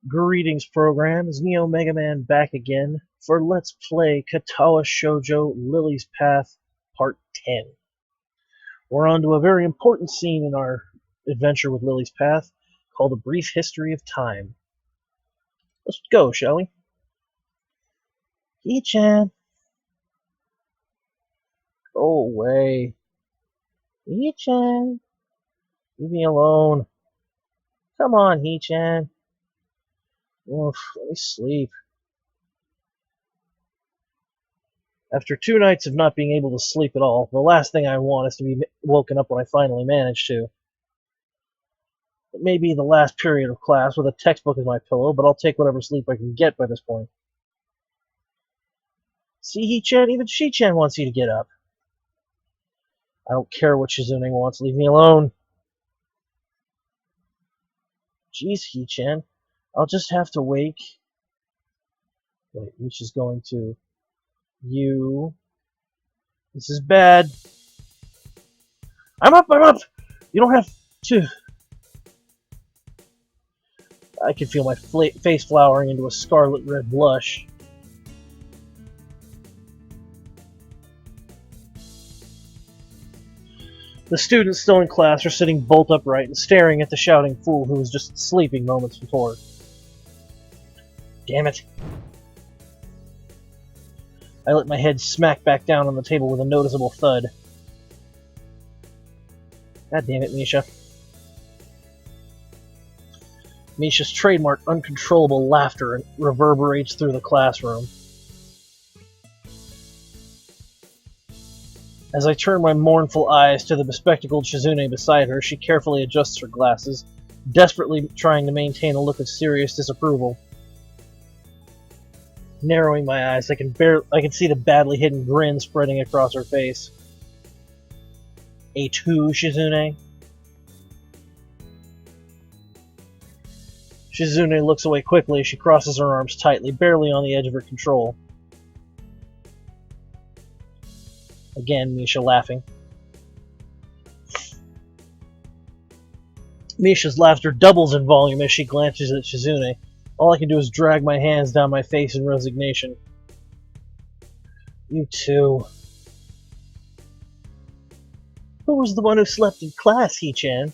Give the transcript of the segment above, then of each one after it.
Greetings, program. Is NeoMegaMan back again for Let's Play Katawa Shoujo Lily's Path Part 10. We're on to a very important scene in our adventure with Lily's Path called A Brief History of Time. Let's go, shall we? Hee-chan! Go away. Hee-chan! Leave me alone. Come on, Hee-chan. Oof, let me sleep. After 2 nights of not being able to sleep at all, the last thing I want is to be woken up when I finally manage to. It may be the last period of class with a textbook as my pillow, but I'll take whatever sleep I can get by this point. See, Hee-chan, even Shi-chan wants you to get up. I don't care what Shizune wants, leave me alone. Jeez, Hee-chan, I'll just have to wake. Wait, Misha's going to... You... This is bad. I'm up! You don't have to... I can feel my face flowering into a scarlet red blush. The students still in class are sitting bolt upright and staring at the shouting fool who was just sleeping moments before. Damn it. I let my head smack back down on the table with a noticeable thud. God damn it, Misha. Misha's trademark uncontrollable laughter reverberates through the classroom. As I turn my mournful eyes to the bespectacled Shizune beside her, she carefully adjusts her glasses, desperately trying to maintain a look of serious disapproval. Narrowing my eyes, I can see the badly hidden grin spreading across her face. A2, Shizune? Shizune looks away quickly as she crosses her arms tightly, barely on the edge of her control. Again, Misha laughing. Misha's laughter doubles in volume as she glances at Shizune. All I can do is drag my hands down my face in resignation. You too. Who was the one who slept in class, Hee-chan?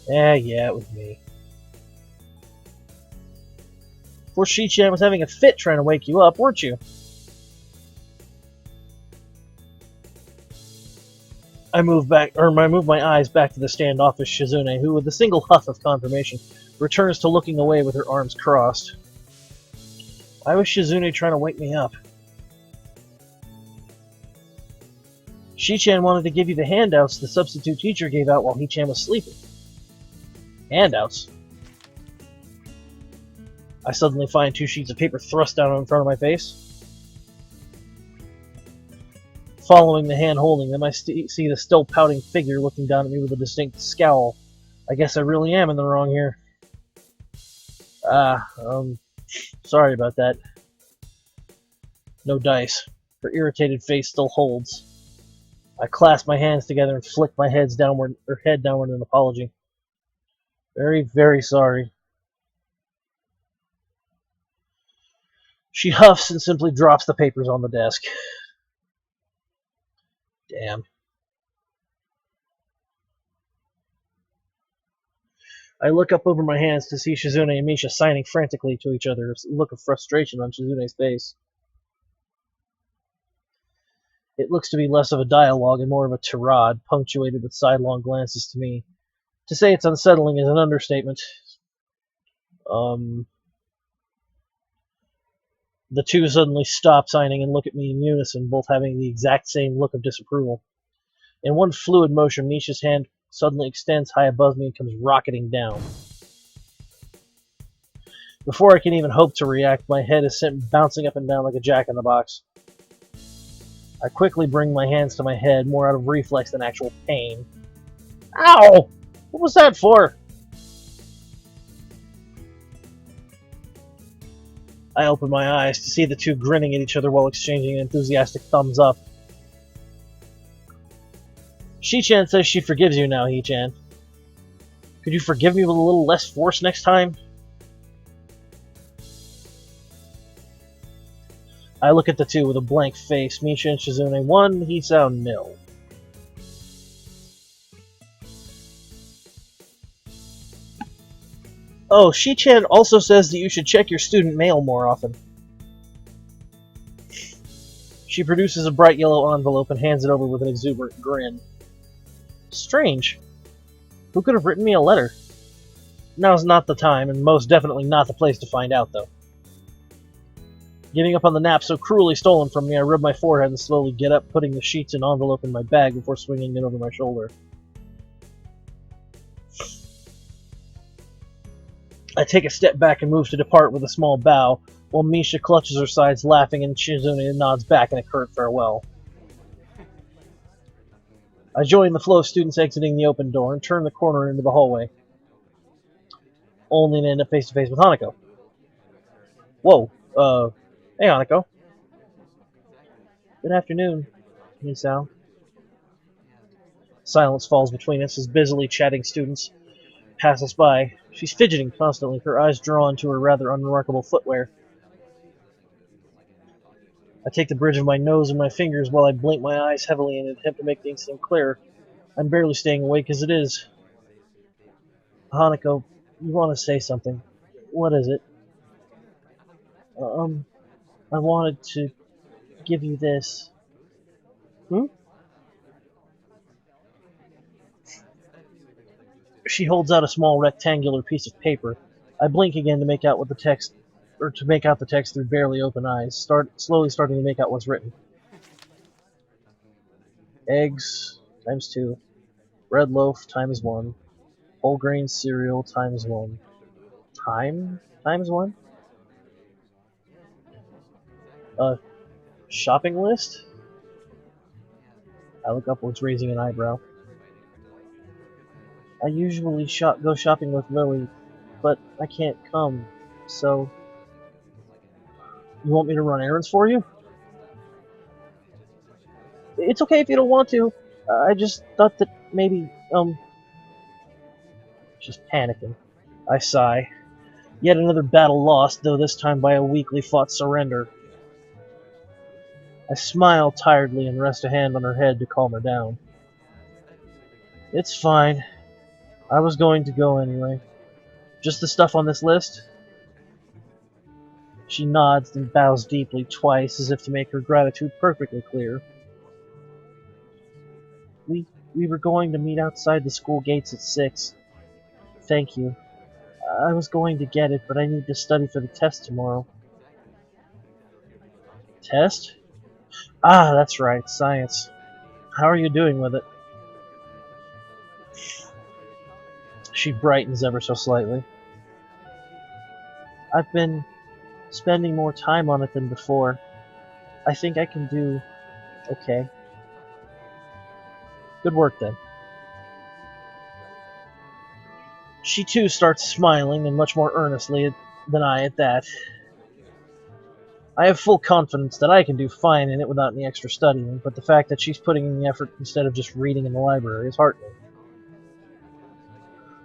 Yeah, it was me. Poor Shi-chan was having a fit trying to wake you up, weren't you? I move my eyes back to the standoffish Shizune, who, with a single huff of confirmation, returns to looking away with her arms crossed. Why was Shizune trying to wake me up? Shi-chan wanted to give you the handouts the substitute teacher gave out while Hee-chan was sleeping. Handouts? I suddenly find 2 sheets of paper thrust down in front of my face. Following the hand holding them, I see the still pouting figure looking down at me with a distinct scowl. I guess I really am in the wrong here. Sorry about that. No dice. Her irritated face still holds. I clasp my hands together and flick my head downward in apology. Very, very sorry. She huffs and simply drops the papers on the desk. Damn. I look up over my hands to see Shizune and Misha signing frantically to each other, a look of frustration on Shizune's face. It looks to be less of a dialogue and more of a tirade, punctuated with sidelong glances to me. To say it's unsettling is an understatement. The two suddenly stop signing and look at me in unison, both having the exact same look of disapproval. In one fluid motion, Misha's hand suddenly extends high above me and comes rocketing down. Before I can even hope to react, my head is sent bouncing up and down like a jack-in-the-box. I quickly bring my hands to my head, more out of reflex than actual pain. Ow! What was that for? I open my eyes to see the two grinning at each other while exchanging an enthusiastic thumbs up. Shi-chan says she forgives you now, Hee-chan. Could you forgive me with a little less force next time? I look at the two with a blank face. Misha and Shizune 1, Hisao 0. Oh, Shi-chan also says that you should check your student mail more often. She produces a bright yellow envelope and hands it over with an exuberant grin. Strange. Who could have written me a letter? Now's not the time, and most definitely not the place to find out, though. Giving up on the nap so cruelly stolen from me, I rub my forehead and slowly get up, putting the sheets and envelope in my bag before swinging it over my shoulder. I take a step back and move to depart with a small bow, while Misha clutches her sides laughing and Shizune nods back in a curt farewell. I join the flow of students exiting the open door and turn the corner into the hallway, only to end up face to face with Hanako. Whoa, hey Hanako. Good afternoon, Misao. Silence falls between us as busily chatting students pass us by. She's fidgeting constantly, her eyes drawn to her rather unremarkable footwear. I take the bridge of my nose in my fingers while I blink my eyes heavily in an attempt to make things seem clearer. I'm barely staying awake as it is. Hanako, you want to say something. What is it? I wanted to give you this. Hmm? She holds out a small rectangular piece of paper. I blink again to make out what the text, or to make out the text through barely open eyes, slowly starting to make out what's written. Eggs times 2. Bread loaf times 1. Whole grain cereal times 1. Time times 1? Shopping list? I look upwards, raising an eyebrow. I usually go shopping with Lily, but I can't come, so... You want me to run errands for you? It's okay if you don't want to. I just thought that maybe, She's panicking. I sigh. Yet another battle lost, though this time by a weakly fought surrender. I smile tiredly and rest a hand on her head to calm her down. It's fine. I was going to go anyway. Just the stuff on this list? She nods and bows deeply twice, as if to make her gratitude perfectly clear. We were going to meet outside the school gates at 6. Thank you. I was going to get it, but I need to study for the test tomorrow. Test? Ah, that's right, science. How are you doing with it? She brightens ever so slightly. I've been spending more time on it than before. I think I can do okay. Good work, then. She too starts smiling, and much more earnestly than I at that. I have full confidence that I can do fine in it without any extra studying, but the fact that she's putting in the effort instead of just reading in the library is heartening.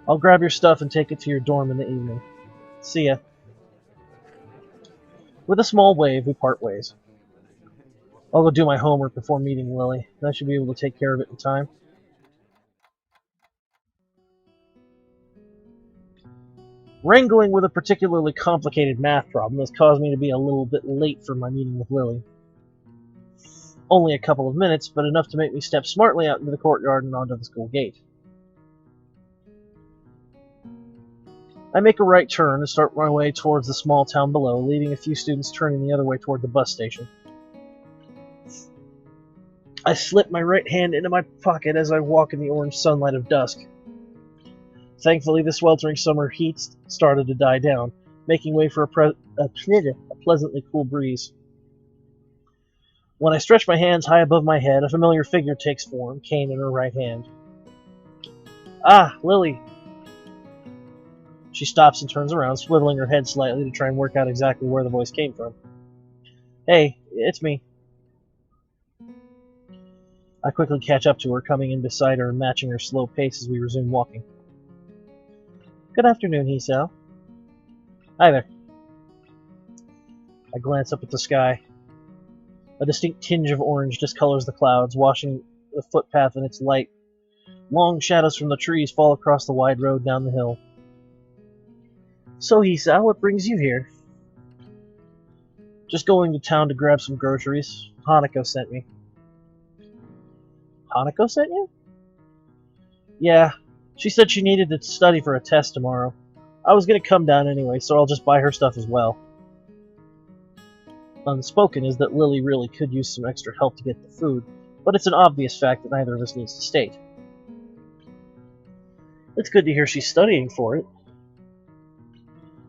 I'll grab your stuff and take it to your dorm in the evening. See ya. With a small wave, we part ways. I'll go do my homework before meeting Lily, and I should be able to take care of it in time. Wrangling with a particularly complicated math problem has caused me to be a little bit late for my meeting with Lily. Only a couple of minutes, but enough to make me step smartly out into the courtyard and onto the school gate. I make a right turn and start my way towards the small town below, leaving a few students turning the other way toward the bus station. I slip my right hand into my pocket as I walk in the orange sunlight of dusk. Thankfully, the sweltering summer heat started to die down, making way for a pleasantly cool breeze. When I stretch my hands high above my head, a familiar figure takes form, cane in her right hand. Ah, Lily! She stops and turns around, swiveling her head slightly to try and work out exactly where the voice came from. Hey, it's me. I quickly catch up to her, coming in beside her and matching her slow pace as we resume walking. Good afternoon, Hisao. Hi there. I glance up at the sky. A distinct tinge of orange discolors the clouds, washing the footpath in its light. Long shadows from the trees fall across the wide road down the hill. So, Hisa, what brings you here? Just going to town to grab some groceries. Hanako sent me. Hanako sent you? Yeah, she said she needed to study for a test tomorrow. I was going to come down anyway, so I'll just buy her stuff as well. Unspoken is that Lily really could use some extra help to get the food, but it's an obvious fact that neither of us needs to state. It's good to hear she's studying for it.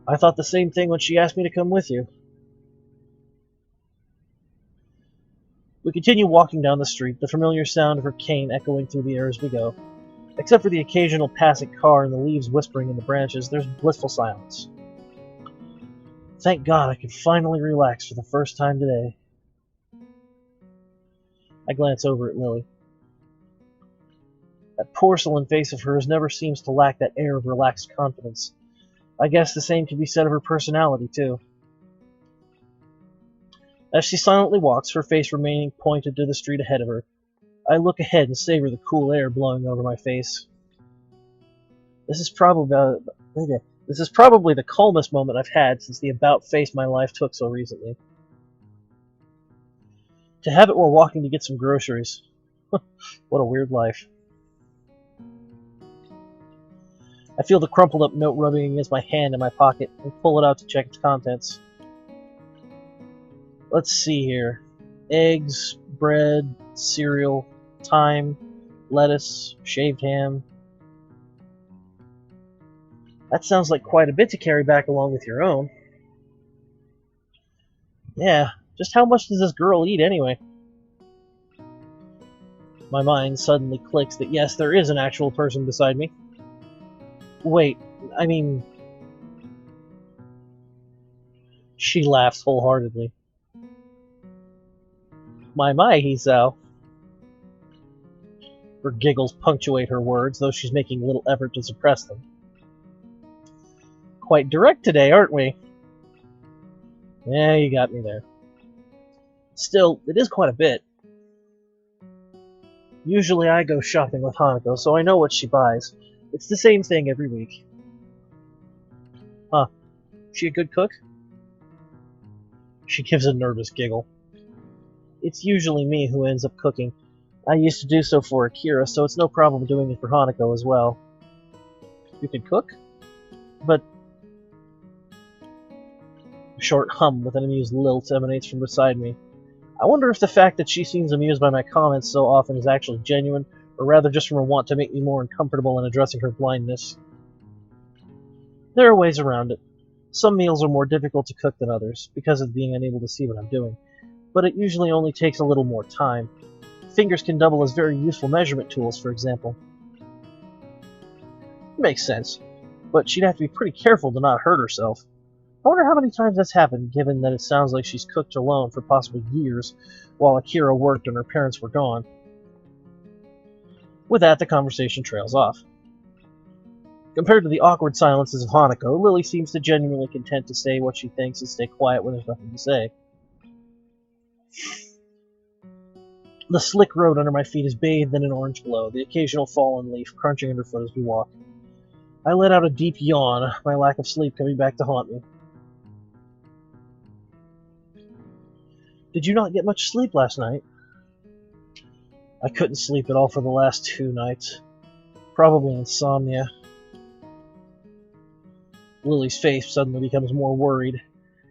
I thought the same thing when she asked me to come with you. We continue walking down the street, the familiar sound of her cane echoing through the air as we go. Except for the occasional passing car and the leaves whispering in the branches, there's blissful silence. Thank God I can finally relax for the first time today. I glance over at Lily. That porcelain face of hers never seems to lack that air of relaxed confidence. I guess the same can be said of her personality, too. As she silently walks, her face remaining pointed to the street ahead of her, I look ahead and savor the cool air blowing over my face. This is probably the calmest moment I've had since the about-face my life took so recently. To have it while walking to get some groceries. What a weird life. I feel the crumpled up note rubbing against my hand in my pocket and pull it out to check its contents. Let's see here. Eggs, bread, cereal, thyme, lettuce, shaved ham. That sounds like quite a bit to carry back along with your own. Yeah, just how much does this girl eat anyway? My mind suddenly clicks that yes, there is an actual person beside me. Wait, I mean... She laughs wholeheartedly. My, Hisao. Her giggles punctuate her words, though she's making little effort to suppress them. Quite direct today, aren't we? Yeah, you got me there. Still, it is quite a bit. Usually I go shopping with Hanako, so I know what she buys. It's the same thing every week. Huh. She a good cook? She gives a nervous giggle. It's usually me who ends up cooking. I used to do so for Akira, so it's no problem doing it for Hanako as well. You can cook? But... A short hum with an amused lilt emanates from beside me. I wonder if the fact that she seems amused by my comments so often is actually genuine, or rather just from a want to make me more uncomfortable in addressing her blindness. There are ways around it. Some meals are more difficult to cook than others, because of being unable to see what I'm doing, but it usually only takes a little more time. Fingers can double as very useful measurement tools, for example. Makes sense, but she'd have to be pretty careful to not hurt herself. I wonder how many times that's happened, given that it sounds like she's cooked alone for possibly years, while Akira worked and her parents were gone. With that, the conversation trails off. Compared to the awkward silences of Hanako, Lily seems to genuinely content to say what she thinks and stay quiet when there's nothing to say. The slick road under my feet is bathed in an orange glow, the occasional fallen leaf crunching underfoot as we walk. I let out a deep yawn, my lack of sleep coming back to haunt me. Did you not get much sleep last night? I couldn't sleep at all for the last 2 nights. Probably insomnia. Lily's face suddenly becomes more worried.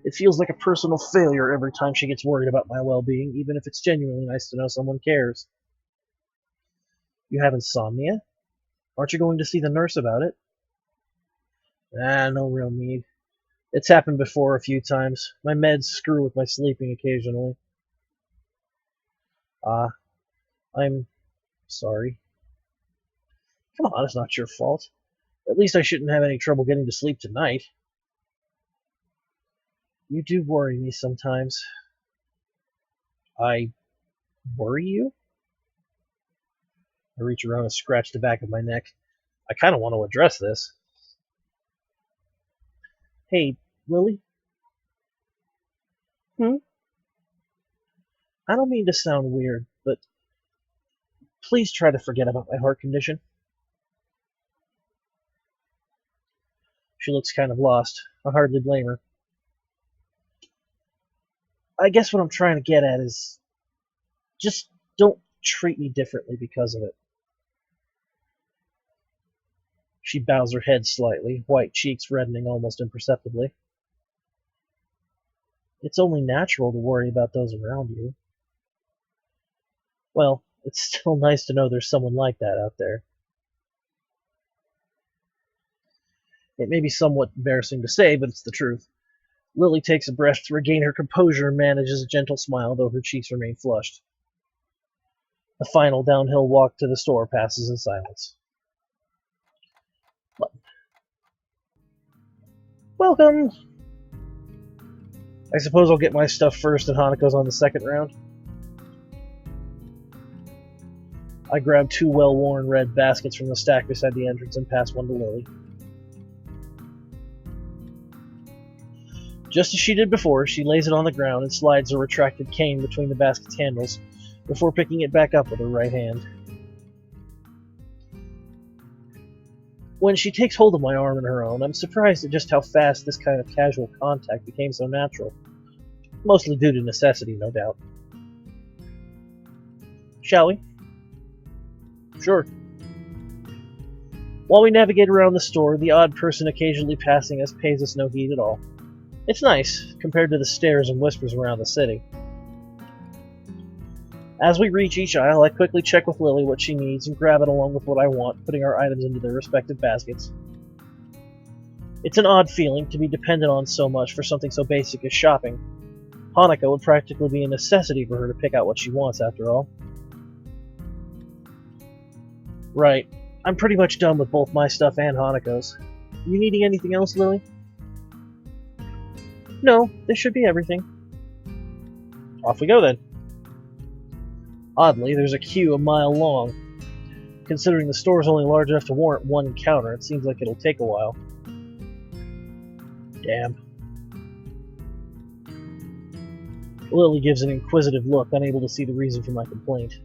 It feels like a personal failure every time she gets worried about my well-being, even if it's genuinely nice to know someone cares. You have insomnia? Aren't you going to see the nurse about it? No real need. It's happened before a few times. My meds screw with my sleeping occasionally. I'm sorry. Come on, it's not your fault. At least I shouldn't have any trouble getting to sleep tonight. You do worry me sometimes. I worry you? I reach around and scratch the back of my neck. I kind of want to address this. Hey, Lily? I don't mean to sound weird, but please try to forget about my heart condition. She looks kind of lost. I hardly blame her. I guess what I'm trying to get at is just don't treat me differently because of it. She bows her head slightly, white cheeks reddening almost imperceptibly. It's only natural to worry about those around you. Well, it's still nice to know there's someone like that out there. It may be somewhat embarrassing to say, but it's the truth. Lily takes a breath to regain her composure and manages a gentle smile, though her cheeks remain flushed. The final downhill walk to the store passes in silence. Button. Welcome! I suppose I'll get my stuff first and Hanako's on the second round. I grab 2 well-worn red baskets from the stack beside the entrance and pass one to Lily. Just as she did before, she lays it on the ground and slides a retracted cane between the basket's handles before picking it back up with her right hand. When she takes hold of my arm in her own, I'm surprised at just how fast this kind of casual contact became so natural. Mostly due to necessity, no doubt. Shall we? Sure. While we navigate around the store, the odd person occasionally passing us pays us no heed at all. It's nice, compared to the stares and whispers around the city. As we reach each aisle, I quickly check with Lily what she needs and grab it along with what I want, putting our items into their respective baskets. It's an odd feeling to be dependent on so much for something so basic as shopping. Hanako would practically be a necessity for her to pick out what she wants, after all. Right. I'm pretty much done with both my stuff and Hanako's. You needing anything else, Lily? No, this should be everything. Off we go then. Oddly, there's a queue a mile long. Considering the store is only large enough to warrant one encounter, it seems like it'll take a while. Damn. Lily gives an inquisitive look, unable to see the reason for my complaint.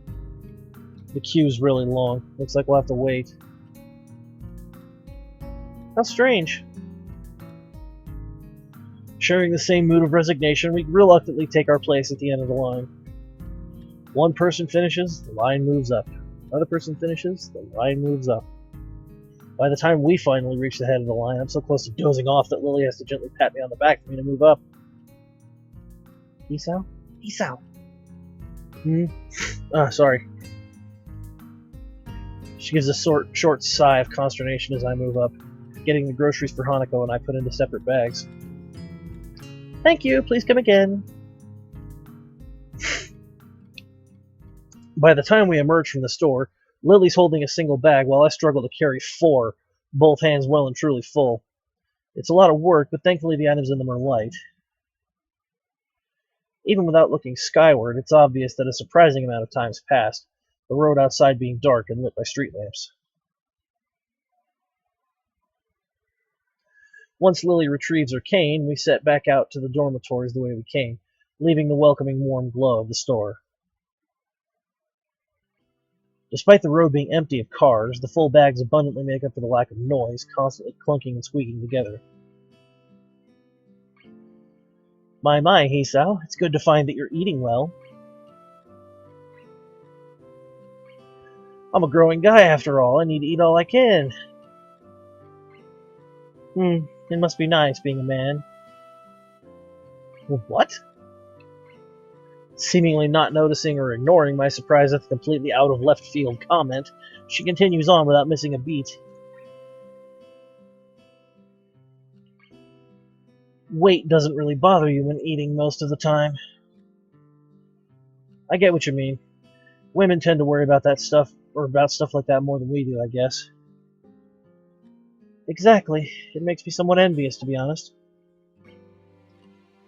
The queue's really long. Looks like we'll have to wait. How strange. Sharing the same mood of resignation, we reluctantly take our place at the end of the line. One person finishes, the line moves up. Another person finishes, the line moves up. By the time we finally reach the head of the line, I'm so close to dozing off that Lily has to gently pat me on the back for me to move up. Peace out? Peace out. Sorry. She gives a short sigh of consternation as I move up, getting the groceries for Hanako and I put into separate bags. Thank you, please come again. By the time we emerge from the store, Lily's holding a single bag while I struggle to carry 4, both hands well and truly full. It's a lot of work, but thankfully the items in them are light. Even without looking skyward, it's obvious that a surprising amount of time's passed, the road outside being dark and lit by street lamps. Once Lily retrieves her cane, we set back out to the dormitories the way we came, leaving the welcoming warm glow of the store. Despite the road being empty of cars, the full bags abundantly make up for the lack of noise, constantly clunking and squeaking together. My, Hisao, it's good to find that you're eating well. I'm a growing guy after all. I need to eat all I can. It must be nice being a man. What? Seemingly not noticing or ignoring my surprise at the completely out of left field comment, she continues on without missing a beat. Weight doesn't really bother you when eating most of the time. I get what you mean. Women tend to worry about that stuff, or about stuff like that more than we do, I guess. Exactly. It makes me somewhat envious, to be honest.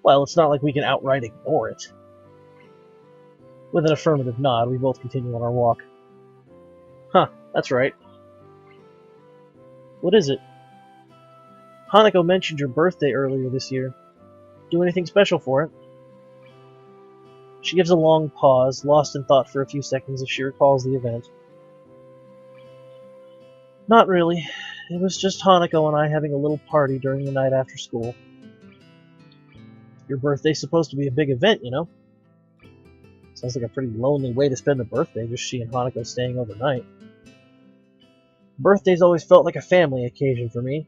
Well, it's not like we can outright ignore it. With an affirmative nod, we both continue on our walk. Huh, that's right. What is it? Hanako mentioned your birthday earlier this year. Do anything special for it? She gives a long pause, lost in thought for a few seconds as she recalls the event. Not really. It was just Hanako and I having a little party during the night after school. Your birthday's supposed to be a big event, you know? Sounds like a pretty lonely way to spend a birthday, just she and Hanako staying overnight. Birthdays always felt like a family occasion for me.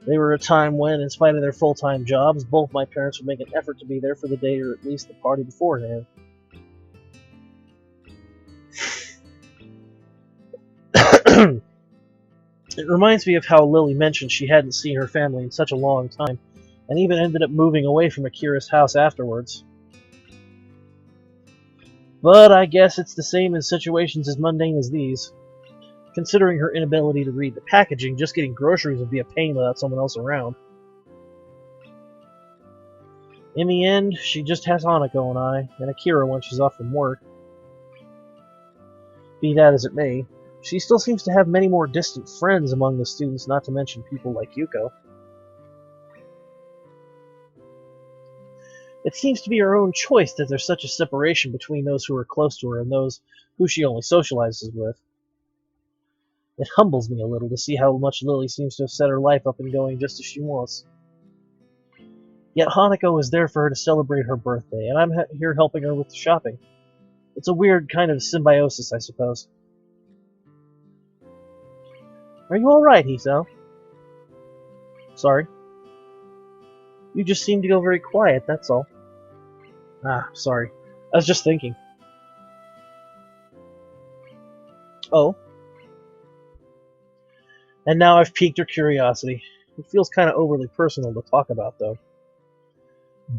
They were a time when, in spite of their full-time jobs, both my parents would make an effort to be there for the day or at least the party beforehand. It reminds me of how Lily mentioned she hadn't seen her family in such a long time, and even ended up moving away from Akira's house afterwards. But I guess it's the same in situations as mundane as these. Considering her inability to read the packaging, just getting groceries would be a pain without someone else around. In the end, she just has Hanako and I, and Akira when she's off from work. Be that as it may, she still seems to have many more distant friends among the students, not to mention people like Yuko. It seems to be her own choice that there's such a separation between those who are close to her and those who she only socializes with. It humbles me a little to see how much Lily seems to have set her life up and going just as she wants. Yet Hanako is there for her to celebrate her birthday, and I'm here helping her with the shopping. It's a weird kind of symbiosis, I suppose. Are you alright, Hiso? Sorry. You just seem to go very quiet, that's all. Ah, sorry. I was just thinking. Oh? And now I've piqued her curiosity. It feels kind of overly personal to talk about, though.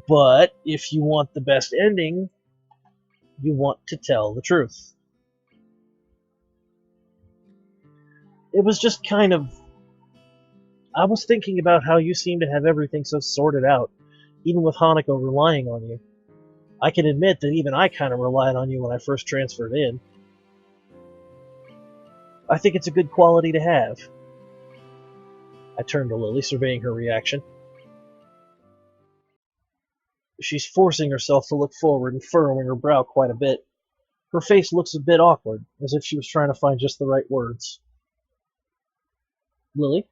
But if you want the best ending, you want to tell the truth. It was just kind of... I was thinking about how you seem to have everything so sorted out, even with Hanako relying on you. I can admit that even I kind of relied on you when I first transferred in. I think it's a good quality to have. I turned to Lily, surveying her reaction. She's forcing herself to look forward and furrowing her brow quite a bit. Her face looks a bit awkward, as if she was trying to find just the right words. Lily?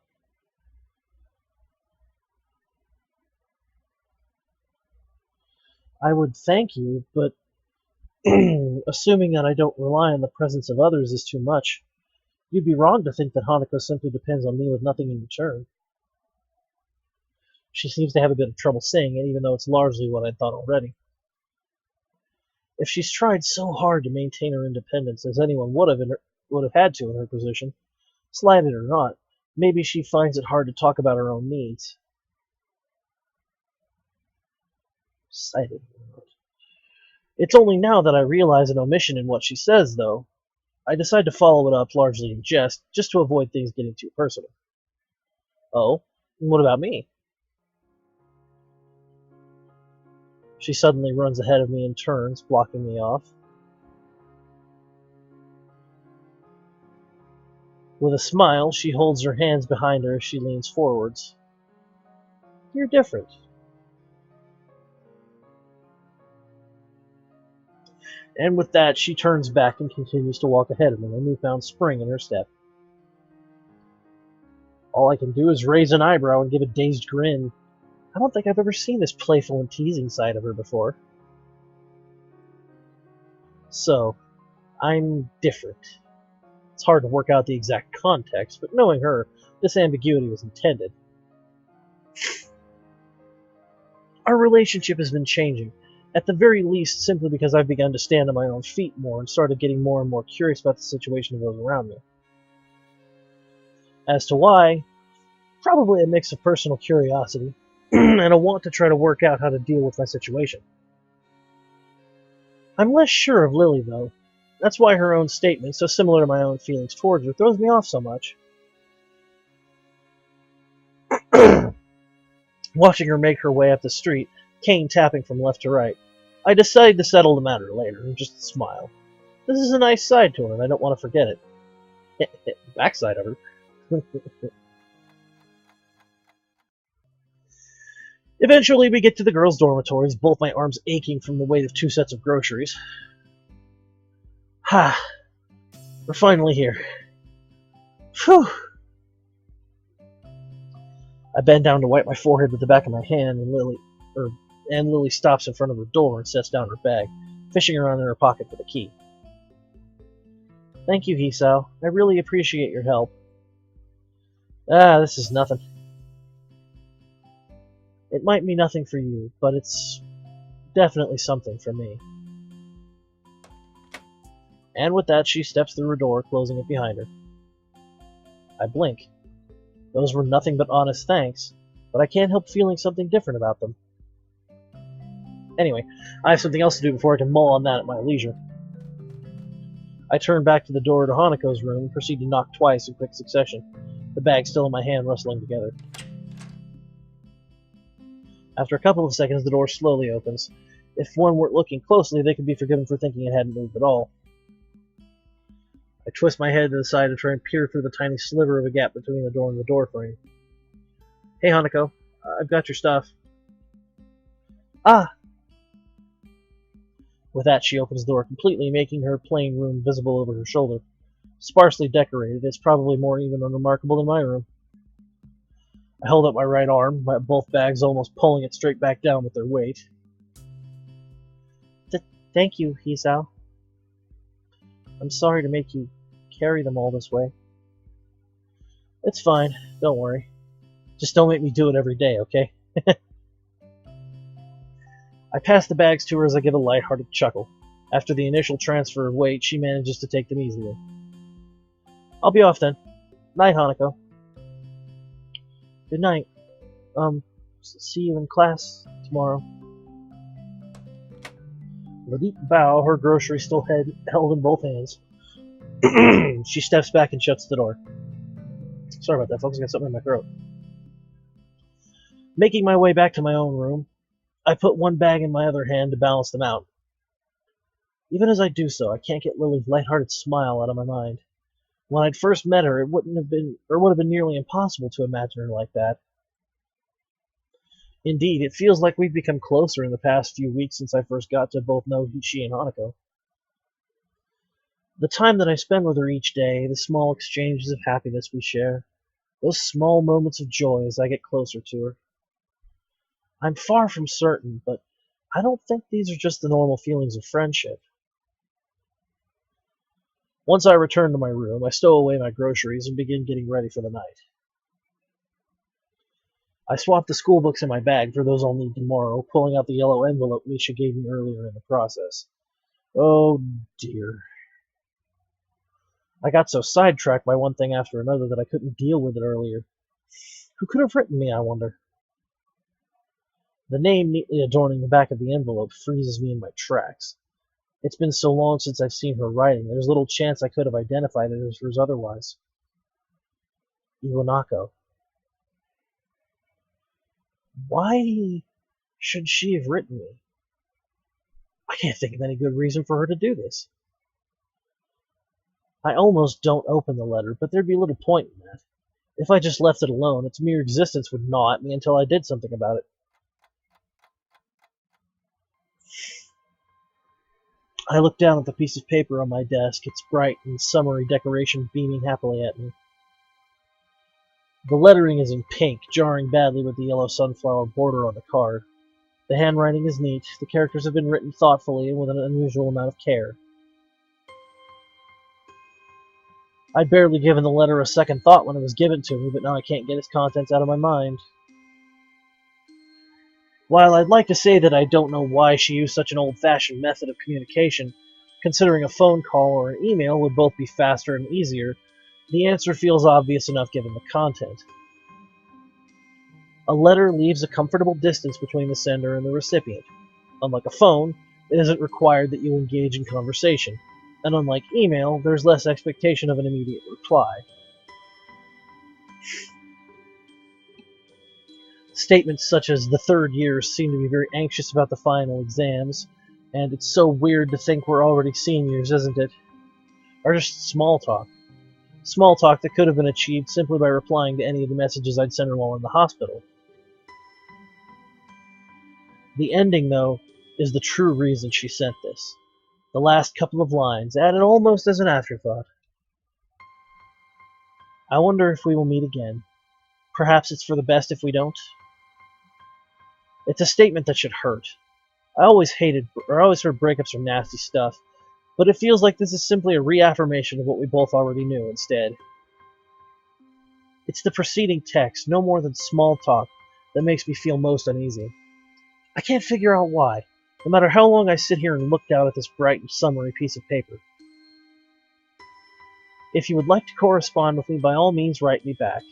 I would thank you, but assuming that I don't rely on the presence of others is too much. You'd be wrong to think that Hanako simply depends on me with nothing in return. She seems to have a bit of trouble saying it, even though it's largely what I'd thought already. If she's tried so hard to maintain her independence, as anyone would have had to in her position, slighted or not, maybe she finds it hard to talk about her own needs. Slighted or not. It's only now that I realize an omission in what she says, though. I decide to follow it up largely in jest, just to avoid things getting too personal. Oh? What about me? She suddenly runs ahead of me and turns, blocking me off. With a smile, she holds her hands behind her as she leans forwards. You're different. And with that, she turns back and continues to walk ahead of me, a newfound spring in her step. All I can do is raise an eyebrow and give a dazed grin. I don't think I've ever seen this playful and teasing side of her before. So, I'm different. It's hard to work out the exact context, but knowing her, this ambiguity was intended. Our relationship has been changing, at the very least simply because I've begun to stand on my own feet more and started getting more and more curious about the situation of those around me. As to why, probably a mix of personal curiosity and a want to try to work out how to deal with my situation. I'm less sure of Lily, though. That's why her own statement, so similar to my own feelings towards her, throws me off so much. Watching her make her way up the street, cane tapping from left to right, I decide to settle the matter later and just smile. This is a nice side to her, and I don't want to forget it. Backside of her. Eventually, we get to the girls' dormitories, both my arms aching from the weight of 2 sets of groceries. Ha! We're finally here. Phew! I bend down to wipe my forehead with the back of my hand, and Lily stops in front of her door and sets down her bag, fishing around in her pocket for the key. Thank you, Hisao. I really appreciate your help. This is nothing. It might be nothing for you, but it's definitely something for me. And with that, she steps through her door, closing it behind her. I blink. Those were nothing but honest thanks, but I can't help feeling something different about them. Anyway, I have something else to do before I can mull on that at my leisure. I turn back to the door to Hanako's room and proceed to knock twice in quick succession, the bag still in my hand rustling together. After a couple of seconds, the door slowly opens. If one weren't looking closely, they could be forgiven for thinking it hadn't moved at all. I twist my head to the side to try and peer through the tiny sliver of a gap between the door and the door frame. Hey, Hanako, I've got your stuff. Ah! With that, she opens the door completely, making her playing room visible over her shoulder. Sparsely decorated, it's probably more even unremarkable than my room. I hold up my right arm, both bags almost pulling it straight back down with their weight. Thank you, Hisao. I'm sorry to make you carry them all this way. It's fine, don't worry. Just don't make me do it every day, okay? I pass the bags to her as I give a light-hearted chuckle. After the initial transfer of weight, she manages to take them easily. I'll be off then. Night, Hanako. Good night. See you in class tomorrow. With a deep bow, her grocery still held in both hands. She steps back and shuts the door. Sorry about that, folks. I got something in my throat. Making my way back to my own room, I put one bag in my other hand to balance them out. Even as I do so, I can't get Lily's lighthearted smile out of my mind. When I'd first met her, it would have been nearly impossible to imagine her like that. Indeed, it feels like we've become closer in the past few weeks since I first got to both know she and Hanako. The time that I spend with her each day, the small exchanges of happiness we share, those small moments of joy as I get closer to her. I'm far from certain, but I don't think these are just the normal feelings of friendship. Once I return to my room, I stow away my groceries and begin getting ready for the night. I swap the school books in my bag for those I'll need tomorrow, pulling out the yellow envelope Misha gave me earlier in the process. Oh dear. I got so sidetracked by one thing after another that I couldn't deal with it earlier. Who could have written me, I wonder? The name neatly adorning the back of the envelope freezes me in my tracks. It's been so long since I've seen her writing, there's little chance I could have identified it as hers otherwise. Iwanako. Why should she have written me? I can't think of any good reason for her to do this. I almost don't open the letter, but there'd be little point in that. If I just left it alone, its mere existence would gnaw at me until I did something about it. I look down at the piece of paper on my desk, its bright and summery decoration beaming happily at me. The lettering is in pink, jarring badly with the yellow sunflower border on the card. The handwriting is neat, the characters have been written thoughtfully and with an unusual amount of care. I'd barely given the letter a second thought when it was given to me, but now I can't get its contents out of my mind. While I'd like to say that I don't know why she used such an old-fashioned method of communication, considering a phone call or an email would both be faster and easier, the answer feels obvious enough given the content. A letter leaves a comfortable distance between the sender and the recipient. Unlike a phone, it isn't required that you engage in conversation, and unlike email, there's less expectation of an immediate reply. Statements such as the third years seem to be very anxious about the final exams, and it's so weird to think we're already seniors, isn't it? Are just small talk. Small talk that could have been achieved simply by replying to any of the messages I'd sent her while in the hospital. The ending, though, is the true reason she sent this. The last couple of lines, added almost as an afterthought. I wonder if we will meet again. Perhaps it's for the best if we don't. It's a statement that should hurt. I always heard breakups are nasty stuff, but it feels like this is simply a reaffirmation of what we both already knew instead. It's the preceding text, no more than small talk, that makes me feel most uneasy. I can't figure out why, no matter how long I sit here and look down at this bright and summery piece of paper. If you would like to correspond with me, by all means write me back.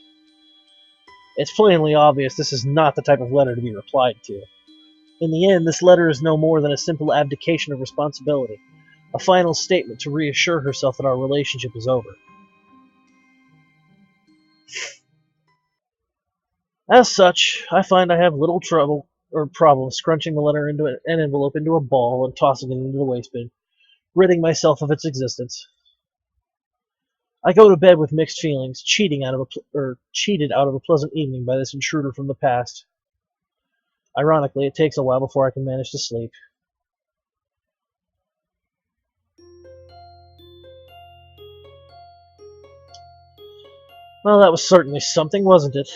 It's plainly obvious this is not the type of letter to be replied to. In the end, this letter is no more than a simple abdication of responsibility, a final statement to reassure herself that our relationship is over. As such, I find I have little problem scrunching the letter into an envelope into a ball and tossing it into the waste bin, ridding myself of its existence. I go to bed with mixed feelings, cheated out of a pleasant evening by this intruder from the past. Ironically, it takes a while before I can manage to sleep. Well, that was certainly something, wasn't it?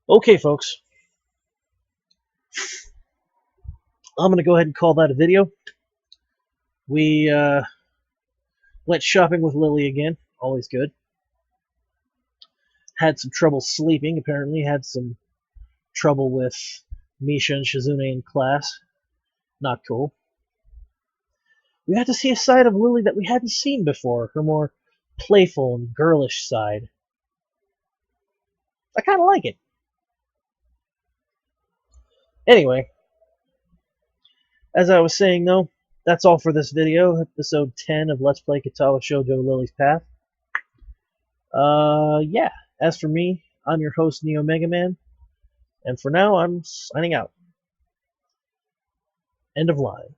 Okay, folks. I'm going to go ahead and call that a video. We went shopping with Lily again. Always good. Had some trouble sleeping, apparently. Had some trouble with Misha and Shizune in class. Not cool. We got to see a side of Lily that we hadn't seen before. Her more playful and girlish side. I kind of like it. Anyway, as I was saying though, that's all for this video, episode 10 of Let's Play Katawa Shoujo Lily's Path. Yeah, as for me, I'm your host, NeoMegaMan, and for now, I'm signing out. End of line.